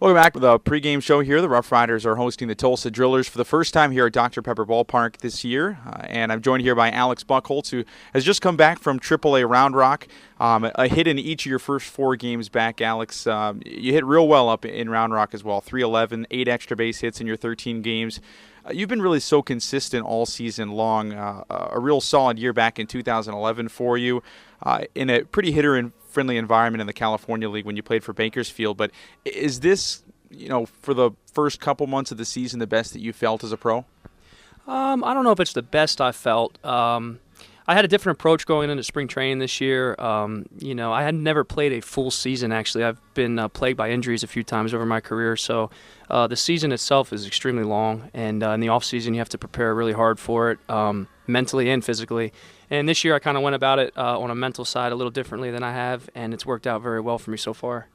Welcome back to the pregame show here. The RoughRiders are hosting the Tulsa Drillers for the first time here at Dr. Pepper Ballpark this year. And I'm joined here by Alex Buchholz, who has just come back from AAA Round Rock. A hit in each of your first 4 games back, Alex. You hit real well up in Round Rock as well. 311, 8 extra base hits in your 13 games. You've been really so consistent all season long. A real solid year back in 2011 for you in a pretty hitter-friendly environment in the California League when you played for Bakersfield. But is this, for the first couple months of the season, the best that you felt as a pro? I don't know if it's the best I felt. I had a different approach going into spring training this year. I had never played a full season, actually. I've been plagued by injuries a few times over my career, so the season itself is extremely long, and in the off-season you have to prepare really hard for it, mentally and physically. And this year I kind of went about it on a mental side a little differently than I have, and it's worked out very well for me so far.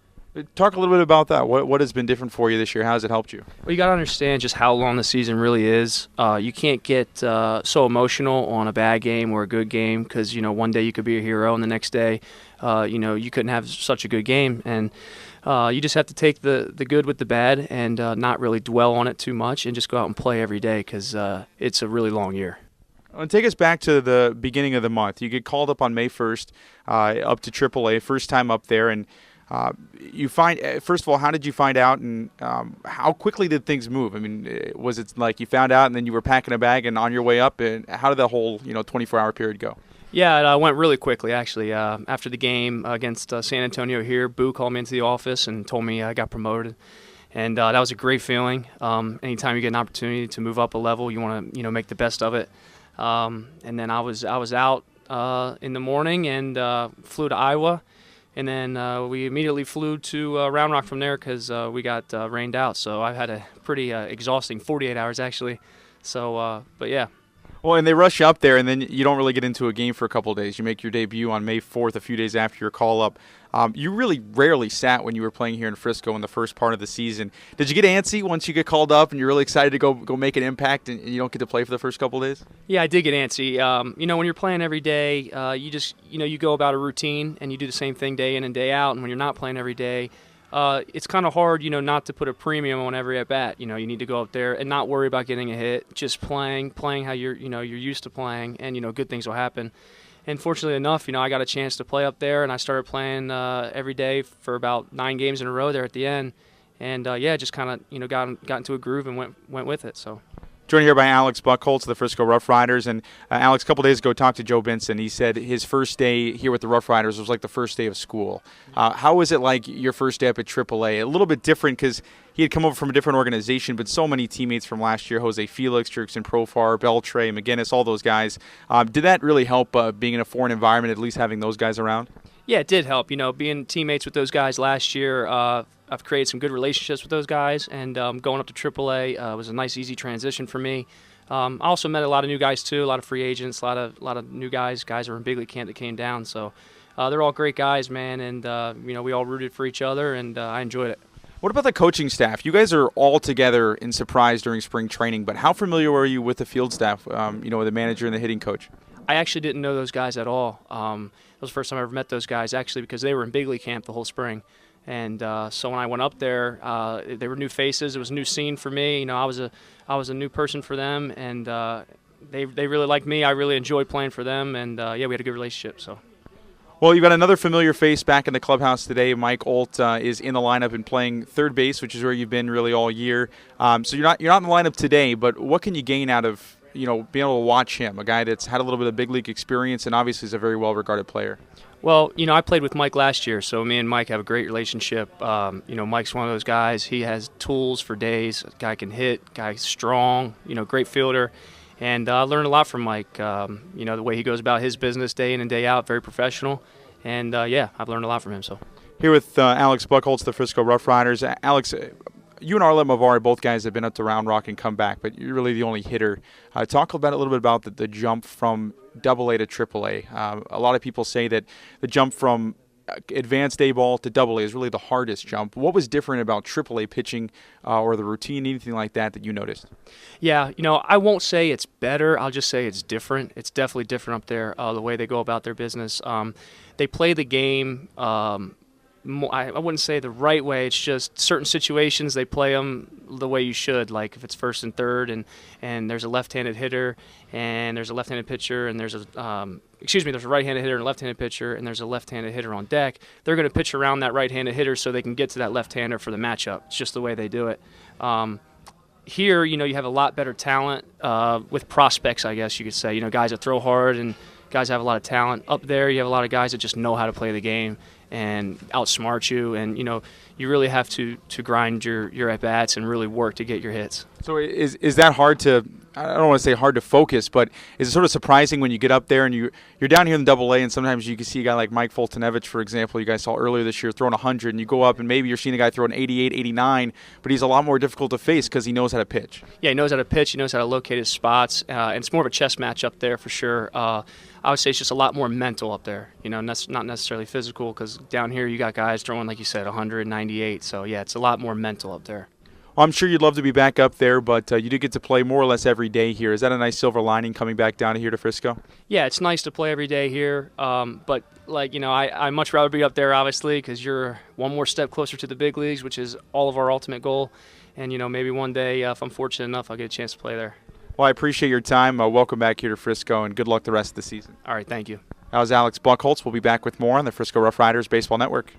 Talk a little bit about that. What has been different for you this year? How has it helped you? Well, you got to understand just how long the season really is. You can't get so emotional on a bad game or a good game because, one day you could be a hero and the next day, you couldn't have such a good game. And you just have to take the good with the bad and not really dwell on it too much and just go out and play every day because it's a really long year. And take us back to the beginning of the month. You get called up on May 1st up to AAA, first time up there, and you find, first of all, how did you find out, and how quickly did things move? I mean, was it like you found out and then you were packing a bag and on your way up, and how did the whole 24-hour period go? Yeah, it went really quickly, actually. After the game against San Antonio here, Boo called me into the office and told me I got promoted. And that was a great feeling. Anytime you get an opportunity to move up a level, you want to make the best of it. And then I was out in the morning and flew to Iowa. And then we immediately flew to Round Rock from there because we got rained out. So I had a pretty exhausting 48 hours, actually. So, but yeah. Well, and they rush you up there, and then you don't really get into a game for a couple of days. You make your debut on May 4th, a few days after your call-up. You really rarely sat when you were playing here in Frisco in the first part of the season. Did you get antsy once you get called up and you're really excited to go make an impact and you don't get to play for the first couple of days? Yeah, I did get antsy. When you're playing every day, you just, you go about a routine and you do the same thing day in and day out. And when you're not playing every day, it's kind of hard, not to put a premium on every at-bat. You need to go up there and not worry about getting a hit, just playing how you're used to playing, and, good things will happen. And fortunately enough, I got a chance to play up there, and I started playing every day for about 9 games in a row there at the end. And, just kind of, got into a groove and went with it, so. Joined here by Alex Buchholz of the Frisco RoughRiders. And Alex, a couple days ago, talked to Joe Benson. He said his first day here with the RoughRiders was like the first day of school. How was it like your first day up at AAA? A little bit different because he had come over from a different organization, but so many teammates from last year, Jose Felix, Jerkson Profar, Beltre, McGinnis, all those guys. Did that really help being in a foreign environment, at least having those guys around? Yeah, it did help. Being teammates with those guys last year, I've created some good relationships with those guys, and going up to AAA was a nice, easy transition for me. I also met a lot of new guys too, a lot of free agents, a lot of new guys that are in big league camp that came down. So they're all great guys, man, and we all rooted for each other, and I enjoyed it. What about the coaching staff? You guys are all together in Surprise during spring training, but how familiar were you with the field staff? With the manager and the hitting coach. I actually didn't know those guys at all. It was the first time I ever met those guys, actually, because they were in big league camp the whole spring. And so when I went up there, they were new faces. It was a new scene for me. I was a new person for them, and they really liked me. I really enjoyed playing for them, and we had a good relationship. So. Well, you've got another familiar face back in the clubhouse today. Mike Olt is in the lineup and playing third base, which is where you've been really all year. So you're not in the lineup today, but what can you gain out of being able to watch him, a guy that's had a little bit of big league experience and obviously is a very well-regarded player? Well, I played with Mike last year, so me and Mike have a great relationship. Mike's one of those guys. He has tools for days. Guy can hit, guy's strong, great fielder. And I learned a lot from Mike, the way he goes about his business day in and day out, very professional. And, I've learned a lot from him. So here with Alex Buchholz, the Frisco RoughRiders. Alex, you and Arlen Mavari, both guys have been up to Round Rock and come back, but you're really the only hitter. Talk about a little bit about the jump from AA to AAA. A lot of people say that the jump from advanced A ball to AA is really the hardest jump. What was different about AAA pitching or the routine, anything like that you noticed? Yeah, I won't say it's better. I'll just say it's different. It's definitely different up there, the way they go about their business. They play the game I wouldn't say the right way. It's just certain situations they play them the way you should. Like if it's first and third, and there's a left-handed hitter, and there's a left-handed pitcher, and there's a there's a right-handed hitter and a left-handed pitcher, and there's a left-handed hitter on deck. They're going to pitch around that right-handed hitter so they can get to that left-hander for the matchup. It's just the way they do it. Here, you have a lot better talent with prospects, I guess you could say. Guys that throw hard and guys that have a lot of talent. Up there, you have a lot of guys that just know how to play the game and outsmart you, and you really have to grind your at bats and really work to get your hits. So is that hard to? I don't want to say hard to focus, but is it sort of surprising when you get up there and you're down here in Double-A, and sometimes you can see a guy like Mike Fultonevich, for example, you guys saw earlier this year throwing 100, and you go up and maybe you're seeing a guy throwing 88, 89, but he's a lot more difficult to face because he knows how to pitch. Yeah, he knows how to pitch. He knows how to locate his spots, and it's more of a chess match up there for sure. I would say it's just a lot more mental up there. That's not necessarily physical, because down here you got guys throwing, like you said, 198. So yeah, it's a lot more mental up there. Well, I'm sure you'd love to be back up there, but you do get to play more or less every day here. Is that a nice silver lining coming back down here to Frisco? Yeah, it's nice to play every day here, but I much rather be up there, obviously, because you're one more step closer to the big leagues, which is all of our ultimate goal. And maybe one day, if I'm fortunate enough, I'll get a chance to play there. Well, I appreciate your time. Welcome back here to Frisco, and good luck the rest of the season. All right, thank you. That was Alex Buchholz. We'll be back with more on the Frisco RoughRiders Baseball Network.